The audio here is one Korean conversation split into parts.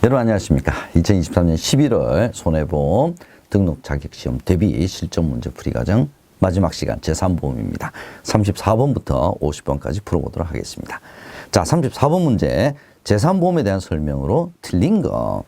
여러분 안녕하십니까. 2023년 11월 손해보험 등록 자격시험 대비 실전 문제 풀이 과정 마지막 시간 제3보험입니다. 34번부터 50번까지 풀어보도록 하겠습니다. 자, 34번 문제 제3보험에 대한 설명으로 틀린 거.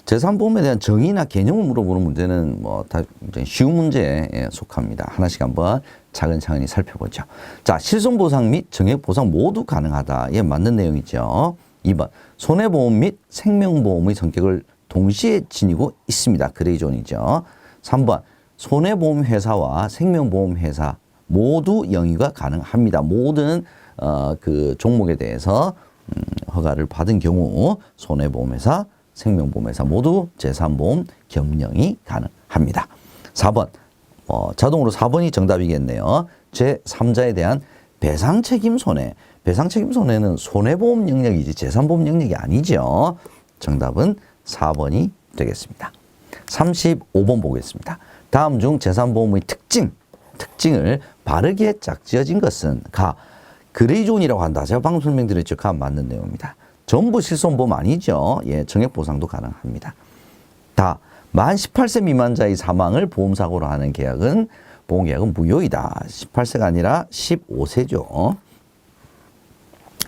제3보험에 대한 정의나 개념을 물어보는 문제는 뭐 다 쉬운 문제에 속합니다. 하나씩 한번 차근차근히 살펴보죠. 자, 실손보상 및 정액보상 모두 가능하다. 이게 맞는 내용이죠. 2번 손해보험 및 생명보험의 성격을 동시에 지니고 있습니다. 그레이존이죠. 3번 손해보험 회사와 생명보험 회사 모두 영위가 가능합니다. 모든 그 종목에 대해서 허가를 받은 경우 손해보험회사, 생명보험회사 모두 제3보험 겸용이 가능합니다. 4번 자동으로 4번이 정답이겠네요. 제3자에 대한 배상책임 손해. 배상책임 손해는 손해보험 영역이지 제3보험 영역이 아니죠. 정답은 4번이 되겠습니다. 35번 보겠습니다. 다음 중 제3보험의 특징을 바르게 짝지어진 것은 가. 그레이존이라고 한다. 제가 방금 설명드렸죠. 가 맞는 내용입니다. 전부 실손보험 아니죠. 예, 정액보상도 가능합니다. 다. 만 18세 미만자의 사망을 보험사고로 하는 계약은 보험계약은 무효이다. 18세가 아니라 15세죠.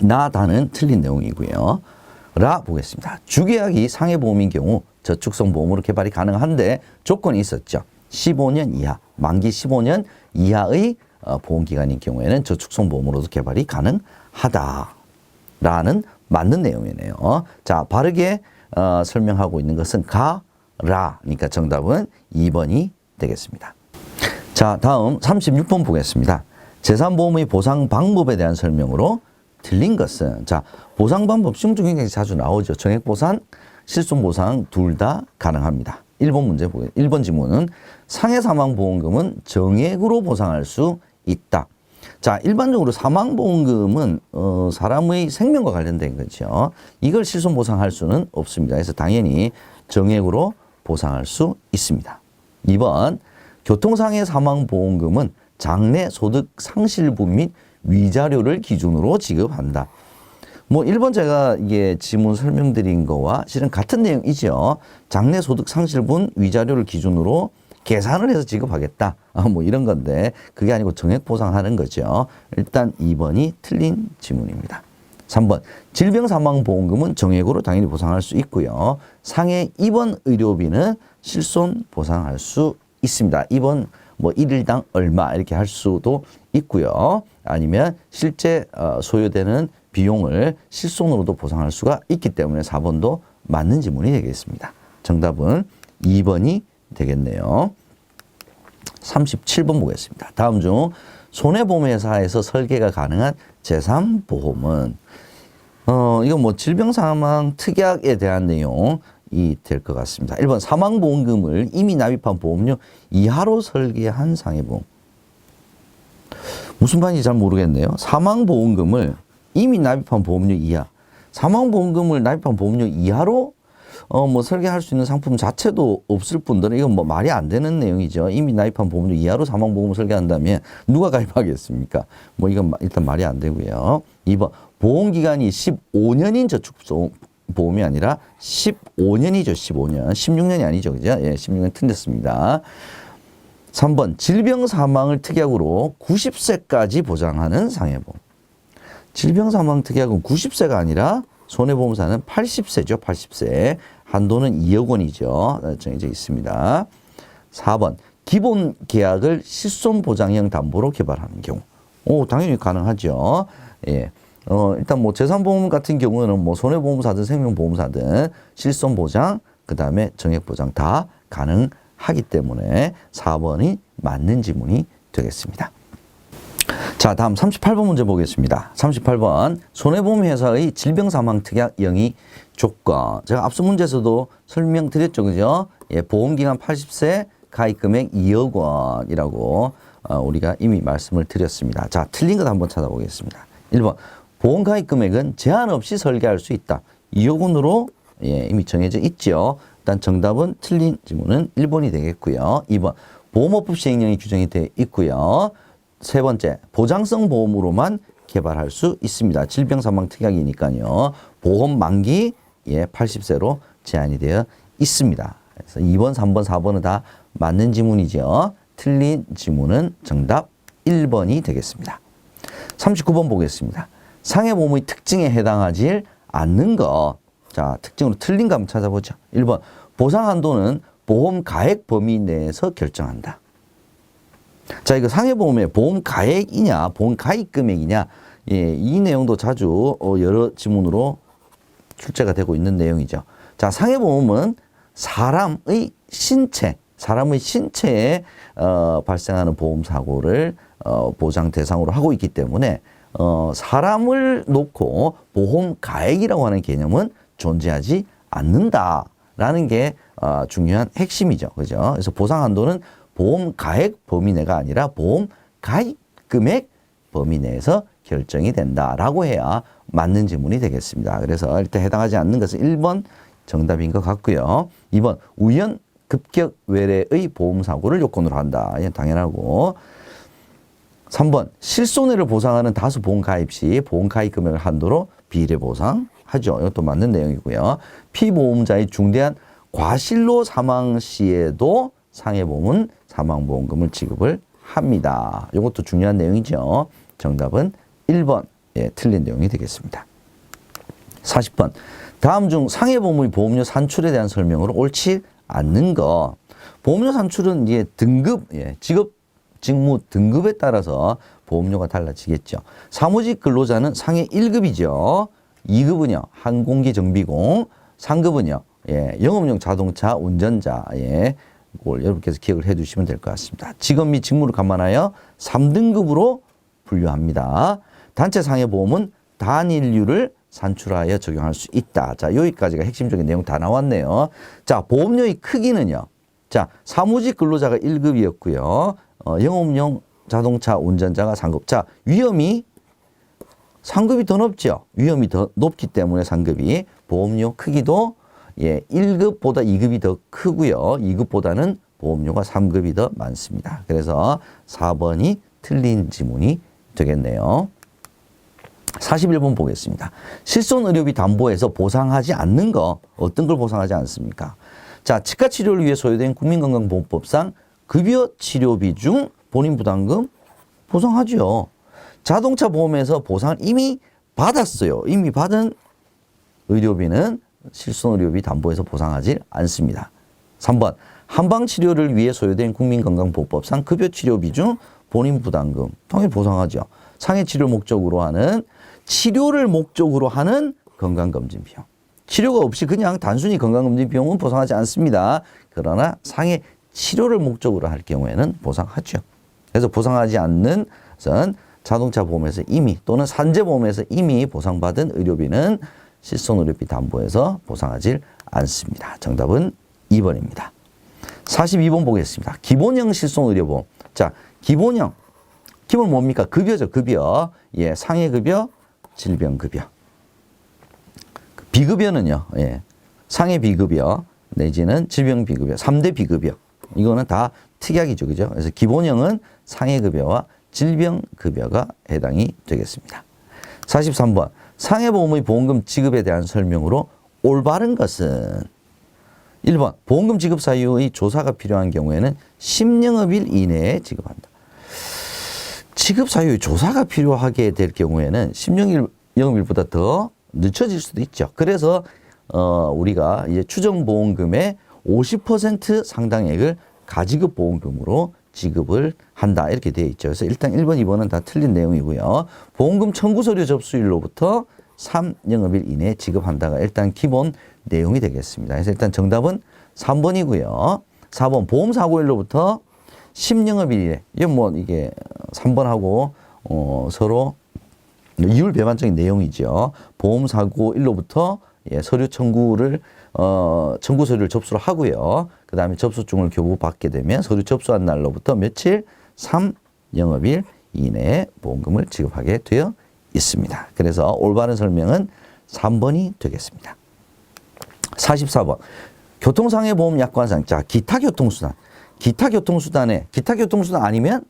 나다는 틀린 내용이고요. 라 보겠습니다. 주계약이 상해보험인 경우 저축성보험으로 개발이 가능한데 조건이 있었죠. 15년 이하, 만기 15년 이하의 보험기간인 경우에는 저축성보험으로도 개발이 가능하다라는 맞는 내용이네요. 자, 바르게 설명하고 있는 것은 가라니까 정답은 2번이 되겠습니다. 자, 다음 36번 보겠습니다. 제3보험의 보상 방법에 대한 설명으로 틀린 것은 자, 보상 방법 시험 중에 굉장히 자주 나오죠. 정액보상, 실손보상 둘 다 가능합니다. 1번 문제 보겠습니다. 1번 지문은 상해사망보험금은 정액으로 보상할 수 있다. 자, 일반적으로 사망보험금은 사람의 생명과 관련된 거죠. 이걸 실손보상할 수는 없습니다. 그래서 당연히 정액으로 보상할 수 있습니다. 2번 교통상해 사망보험금은 장래 소득 상실분 및 위자료를 기준으로 지급한다. 뭐 1번 제가 이게 지문 설명드린 거와 실은 같은 내용이죠. 장래 소득 상실분 위자료를 기준으로 계산을 해서 지급하겠다. 뭐 이런 건데 그게 아니고 정액 보상하는 거죠. 일단 2번이 틀린 지문입니다. 3번 질병사망보험금은 정액으로 당연히 보상할 수 있고요. 상해 입원 의료비는 실손 보상할 수 있습니다. 입원 뭐 1일당 얼마 이렇게 할 수도 있고요. 아니면 실제 소요되는 비용을 실손으로도 보상할 수가 있기 때문에 4번도 맞는 지문이 되겠습니다. 정답은 2번이 되겠네요. 37번 보겠습니다. 다음 중 손해보험회사에서 설계가 가능한 제3보험은 이건 뭐 질병사망 특약에 대한 내용이 될 것 같습니다. 1번 사망보험금을 이미 납입한 보험료 이하로 설계한 상해보험. 무슨 말인지 잘 모르겠네요. 사망보험금을 이미 납입한 보험료 이하. 사망보험금을 납입한 보험료 이하로 뭐 설계할 수 있는 상품 자체도 없을 뿐더러 이건 뭐 말이 안 되는 내용이죠. 이미 납입한 보험료 이하로 사망보험을 설계한다면 누가 가입하겠습니까? 뭐 이건 일단 말이 안 되고요. 2번 보험기간이 15년인 저축보험이 아니라 15년이죠. 15년. 16년이 아니죠. 그죠? 예, 16년 틀렸습니다. 3번 질병사망을 특약으로 90세까지 보장하는 상해보험. 질병사망 특약은 90세가 아니라 손해보험사는 80세죠. 80세. 한도는 2억 원이죠. 정해져 있습니다. 4번 기본 계약을 실손보장형 담보로 개발하는 경우. 당연히 가능하죠. 예. 일단 뭐 제3보험 같은 경우는 뭐 손해보험사든 생명보험사든 실손보장, 그 다음에 정액보장 다 가능하기 때문에 4번이 맞는 지문이 되겠습니다. 자, 다음 38번 문제 보겠습니다. 38번 손해보험회사의 질병사망특약 영위 조건. 제가 앞서 문제에서도 설명드렸죠. 그죠? 예, 보험기간 80세, 가입금액 2억 원이라고 우리가 이미 말씀을 드렸습니다. 자, 틀린 것 한번 찾아보겠습니다. 1번 보험가입금액은 제한 없이 설계할 수 있다. 2억 원으로 예, 이미 정해져 있죠. 일단 정답은 틀린 지문은 1번이 되겠고요. 2번 보험업법 시행령이 규정이 되어 있고요. 세 번째, 보장성 보험으로만 개발할 수 있습니다. 질병사망 특약이니까요. 보험 만기 80세로 제한이 되어 있습니다. 그래서 2번, 3번, 4번은 다 맞는 지문이죠. 틀린 지문은 정답 1번이 되겠습니다. 39번 보겠습니다. 상해보험의 특징에 해당하지 않는 것. 자, 특징으로 틀린 거 한번 찾아보죠. 1번, 보상 한도는 보험 가액 범위 내에서 결정한다. 자, 이거 상해보험의 보험 가액이냐, 보험 가입 금액이냐, 예, 이 내용도 자주 여러 지문으로 출제가 되고 있는 내용이죠. 자, 상해보험은 사람의 신체에 발생하는 보험사고를 보장 대상으로 하고 있기 때문에 사람을 놓고 보험 가액이라고 하는 개념은 존재하지 않는다라는 게 중요한 핵심이죠. 그죠? 그래서 보상 한도는 보험 가액 범위 내가 아니라 보험 가입 금액 범위 내에서 결정이 된다라고 해야 맞는 지문이 되겠습니다. 그래서 일단 해당하지 않는 것은 1번 정답인 것 같고요. 2번 우연 급격 외래의 보험사고를 요건으로 한다. 당연하고. 3번 실손해를 보상하는 다수 보험 가입 시 보험 가입 금액을 한도로 비례 보상하죠. 이것도 맞는 내용이고요. 피보험자의 중대한 과실로 사망 시에도 상해보험은 사망보험금을 지급을 합니다. 이것도 중요한 내용이죠. 정답은 1번. 예, 틀린 내용이 되겠습니다. 40번. 다음 중 상해보험의 보험료 산출에 대한 설명으로 옳지 않는 거. 보험료 산출은 이제 등급, 예, 직업, 직무 등급에 따라서 보험료가 달라지겠죠. 사무직 근로자는 상해 1급이죠. 2급은요, 항공기 정비공. 3급은요, 예, 영업용 자동차 운전자. 예, 이걸 여러분께서 기억을 해 두시면 될 것 같습니다. 직업 및 직무를 감안하여 3등급으로 분류합니다. 단체 상해보험은 단일류를 산출하여 적용할 수 있다. 자, 여기까지가 핵심적인 내용 다 나왔네요. 자, 보험료의 크기는요. 자, 사무직 근로자가 1급이었고요. 영업용 자동차 운전자가 3급. 자, 위험이 상급이 더 높죠. 위험이 더 높기 때문에 상급이 보험료 크기도 예, 1급보다 2급이 더 크고요. 2급보다는 보험료가 3급이 더 많습니다. 그래서 4번이 틀린 지문이 되겠네요. 41번 보겠습니다. 실손의료비 담보에서 보상하지 않는 거 어떤 걸 보상하지 않습니까? 자, 치과 치료를 위해 소요된 국민건강보험법상 급여 치료비 중 본인 부담금 보상하죠. 자동차 보험에서 보상을 이미 받았어요. 이미 받은 의료비는 실손의료비 담보에서 보상하지 않습니다. 3번 한방치료를 위해 소요된 국민건강보험법상 급여 치료비 중 본인 부담금 당연히 보상하죠. 상해치료 목적으로 하는 치료를 목적으로 하는 건강검진 비용. 치료가 없이 그냥 단순히 건강검진 비용은 보상하지 않습니다. 그러나 상해 치료를 목적으로 할 경우에는 보상하죠. 그래서 보상하지 않는 것은 자동차 보험에서 이미 또는 산재보험에서 이미 보상받은 의료비는 실손의료비 담보에서 보상하지 않습니다. 정답은 2번입니다. 42번 보겠습니다. 기본형 실손의료보험. 자, 기본형. 기본 뭡니까? 급여죠, 급여. 예, 상해급여, 질병급여. 비급여는요, 예, 상해 비급여 내지는 질병 비급여, 3대 비급여. 이거는 다 특약이죠, 그죠? 그래서 기본형은 상해급여와 질병급여가 해당이 되겠습니다. 43번. 상해보험의 보험금 지급에 대한 설명으로 올바른 것은 1번. 보험금 지급 사유의 조사가 필요한 경우에는 10영업일 이내에 지급한다. 지급 사유의 조사가 필요하게 될 경우에는 10영업일보다 더 늦춰질 수도 있죠. 그래서 우리가 이제 추정보험금의 50% 상당액을 가지급 보험금으로 지급을 한다 이렇게 되어 있죠. 그래서 일단 1번, 2번은 다 틀린 내용이고요. 보험금 청구 서류 접수일로부터 3영업일 이내에 지급한다가 일단 기본 내용이 되겠습니다. 그래서 일단 정답은 3번이고요. 4번 보험사고일로부터 10영업일 이내. 이건 뭐 이게 3번하고 서로 이율 배반적인 내용이죠. 보험사고일로부터 예, 서류 청구를 청구 서류를 접수를 하고요. 그 다음에 접수증을 교부받게 되면 서류 접수한 날로부터 며칠 3영업일 이내에 보험금을 지급하게 되어 있습니다. 그래서 올바른 설명은 3번이 되겠습니다. 44번 교통상해보험 약관상. 자, 기타 교통수단. 기타 교통수단 아니면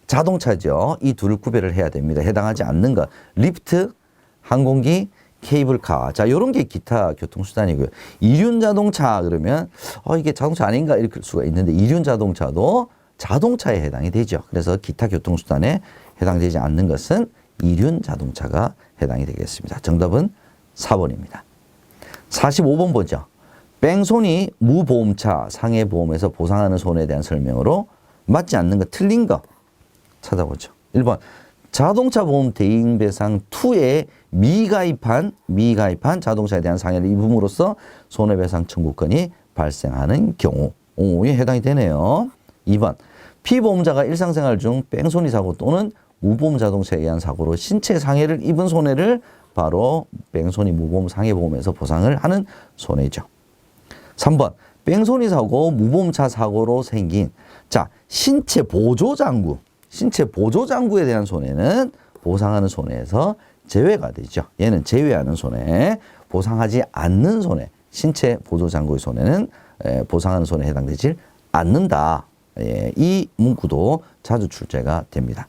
자동차죠. 이 둘을 구별을 해야 됩니다. 해당하지 않는 것. 리프트, 항공기, 케이블카. 자, 요런 게 기타 교통수단이고요. 이륜 자동차 그러면 이게 자동차 아닌가 이럴 수가 있는데 이륜 자동차도 자동차에 해당이 되죠. 그래서 기타 교통수단에 해당되지 않는 것은 이륜 자동차가 해당이 되겠습니다. 정답은 4번입니다. 45번 보죠. 뺑소니 무보험차 상해보험에서 보상하는 손해에 대한 설명으로 맞지 않는 거 틀린 거 찾아보죠. 1번 자동차 보험 대인배상 2에 미가입한 자동차에 대한 상해를 입음으로써 손해배상 청구권이 발생하는 경우에 해당이 되네요. 2번 피보험자가 일상생활 중 뺑소니 사고 또는 무보험 자동차에 의한 사고로 신체 상해를 입은 손해를 바로 뺑소니 무보험 상해보험에서 보상을 하는 손해죠. 3번 뺑소니 사고 무보험차 사고로 생긴 신체 보조 장구에 대한 손해는 보상하는 손해에서 제외가 되죠. 얘는 제외하는 손해, 보상하지 않는 손해, 신체 보조 장구의 손해는 보상하는 손해에 해당되지 않는다. 이 문구도 자주 출제가 됩니다.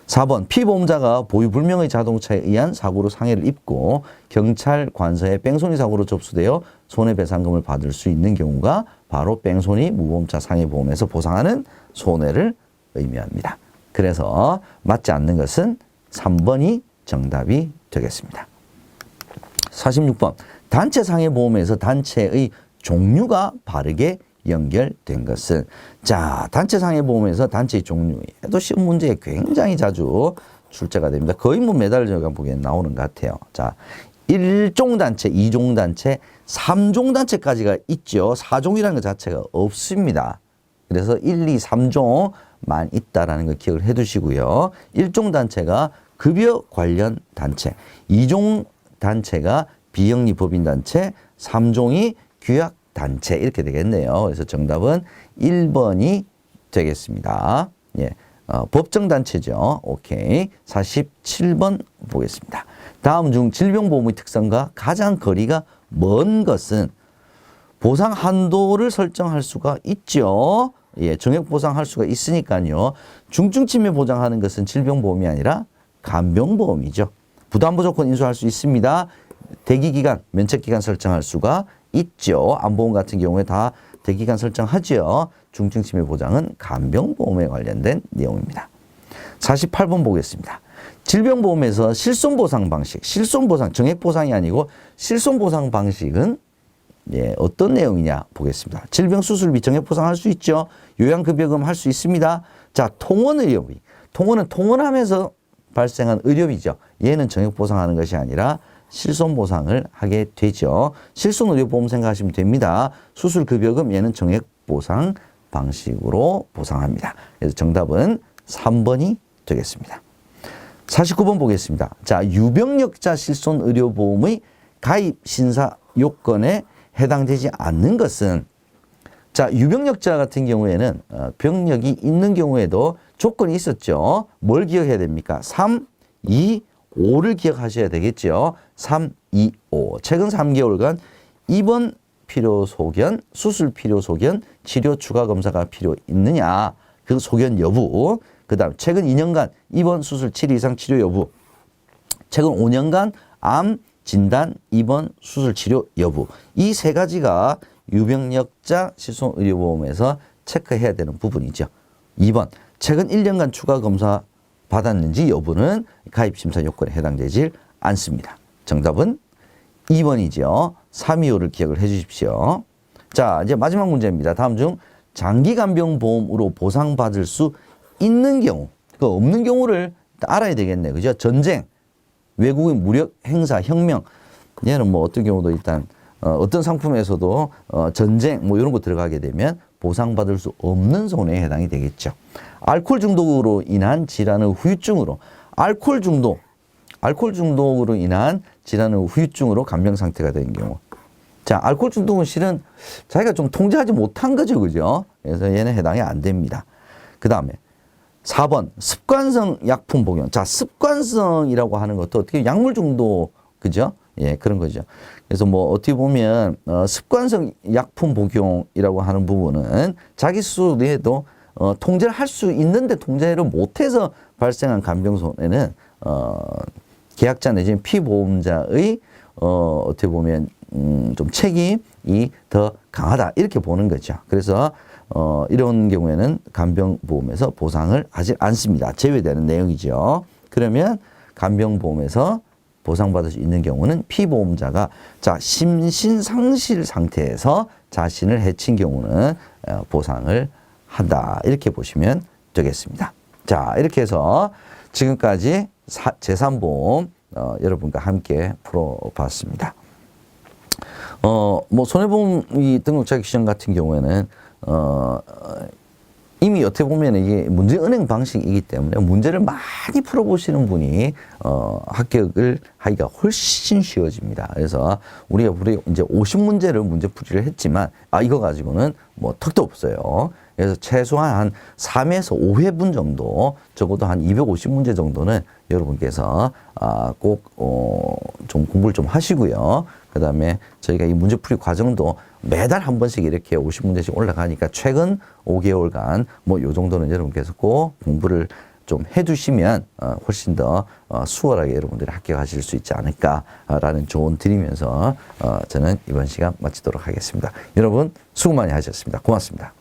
4번 피보험자가 보유불명의 자동차에 의한 사고로 상해를 입고 경찰 관서에 뺑소니 사고로 접수되어 손해배상금을 받을 수 있는 경우가 바로 뺑소니 무보험차 상해보험에서 보상하는 손해를 의미합니다. 그래서 맞지 않는 것은 3번이 정답이 되겠습니다. 46번 단체 상해보험에서 단체의 종류가 바르게 연결된 것은 단체 상해보험에서 단체의 종류에도 시험 문제에 굉장히 자주 출제가 됩니다. 거의 매달 제가 보기엔 나오는 것 같아요. 1종 단체, 2종 단체, 3종 단체까지가 있죠. 4종이라는 것 자체가 없습니다. 그래서 1, 2, 3종만 있다라는 걸 기억을 해 두시고요. 1종 단체가 급여 관련 단체, 2종 단체가 비영리 법인 단체, 3종이 규약 단체 이렇게 되겠네요. 그래서 정답은 1번이 되겠습니다. 법정 단체죠. 오케이. 47번 보겠습니다. 다음 중 질병보험의 특성과 가장 거리가 먼 것은 보상 한도를 설정할 수가 있죠. 정액 보상할 수가 있으니까요. 중증 치매 보장하는 것은 질병보험이 아니라 간병보험이죠. 부담보 조건 인수할 수 있습니다. 대기기간, 면책기간 설정할 수가 있죠. 암보험 같은 경우에 다 대기간 설정하죠. 중증 치매 보장은 간병보험에 관련된 내용입니다. 48번 보겠습니다. 질병보험에서 실손보상 방식, 실손보상, 정액보상이 아니고 실손보상 방식은 어떤 내용이냐 보겠습니다. 질병수술비 정액보상할 수 있죠. 요양급여금 할 수 있습니다. 통원의료비. 통원은 통원하면서 발생한 의료비죠. 얘는 정액보상하는 것이 아니라 실손보상을 하게 되죠. 실손의료보험 생각하시면 됩니다. 수술급여금 얘는 정액보상 방식으로 보상합니다. 그래서 정답은 3번이 되겠습니다. 49번 보겠습니다. 유병력자 실손의료보험의 가입 신사 요건에 해당되지 않는 것은 유병력자 같은 경우에는 병력이 있는 경우에도 조건이 있었죠. 뭘 기억해야 됩니까? 3, 2, 5를 기억하셔야 되겠죠. 3, 2, 5. 최근 3개월간 입원 필요 소견, 수술 필요 소견, 치료 추가 검사가 필요 있느냐. 그 소견 여부. 그 다음 최근 2년간 입원, 수술, 7일 이상 치료 여부. 최근 5년간 암, 진단, 입원, 수술, 치료 여부. 이 세 가지가 유병력자 실손의료보험에서 체크해야 되는 부분이죠. 2번, 최근 1년간 추가 검사 받았는지 여부는 가입심사 요건에 해당되지 않습니다. 정답은 2번이죠. 3, 2, 5를 기억을 해 주십시오. 이제 마지막 문제입니다. 다음 중 장기간병보험으로 보상받을 수 있는 경우, 없는 경우를 알아야 되겠네요. 그죠? 전쟁, 외국인 무력 행사, 혁명. 얘는 어떤 경우도 일단 어떤 상품에서도 전쟁 이런 거 들어가게 되면 보상받을 수 없는 손해에 해당이 되겠죠. 알코올 중독으로 인한 질환의 후유증으로 알코올 중독으로 인한 질환의 후유증으로 간병 상태가 된 경우. 알코올 중독은 실은 자기가 좀 통제하지 못한 거죠. 그죠? 그래서 얘는 해당이 안 됩니다. 그 다음에 4번 습관성 약품 복용. 습관성이라고 하는 것도 어떻게 약물 중독, 그죠? 그런 거죠. 그래서 어떻게 보면 습관성 약품 복용이라고 하는 부분은 자기 스스로도 통제를 할 수 있는데 통제를 못해서 발생한 간병 손해는 계약자 내지는 피보험자의 어떻게 보면 좀 책임이 더 강하다 이렇게 보는 거죠. 그래서 이런 경우에는 간병보험에서 보상을 하지 않습니다. 제외되는 내용이죠. 그러면 간병보험에서 보상받을 수 있는 경우는 피보험자가 자 심신상실 상태에서 자신을 해친 경우는 보상을 한다 이렇게 보시면 되겠습니다. 자 이렇게 해서 지금까지 제3보험 여러분과 함께 풀어봤습니다. 뭐 손해보험 등록 자격 시험 같은 경우에는 이미 어떻게 보면 이게 문제은행 방식이기 때문에 문제를 많이 풀어보시는 분이 합격을 하기가 훨씬 쉬워집니다. 그래서 우리가 이제 50문제를 문제풀이를 했지만 이거 가지고는 뭐 턱도 없어요. 그래서 최소한 한 3에서 5회분 정도 적어도 한 250문제 정도는 여러분께서 꼭 좀 공부를 좀 하시고요. 그 다음에 저희가 이 문제풀이 과정도 매달 한 번씩 이렇게 50문제씩 올라가니까 최근 5개월간 뭐 요 정도는 여러분께서 꼭 공부를 좀 해두시면 훨씬 더 수월하게 여러분들이 합격하실 수 있지 않을까라는 조언 드리면서 저는 이번 시간 마치도록 하겠습니다. 여러분 수고 많이 하셨습니다. 고맙습니다.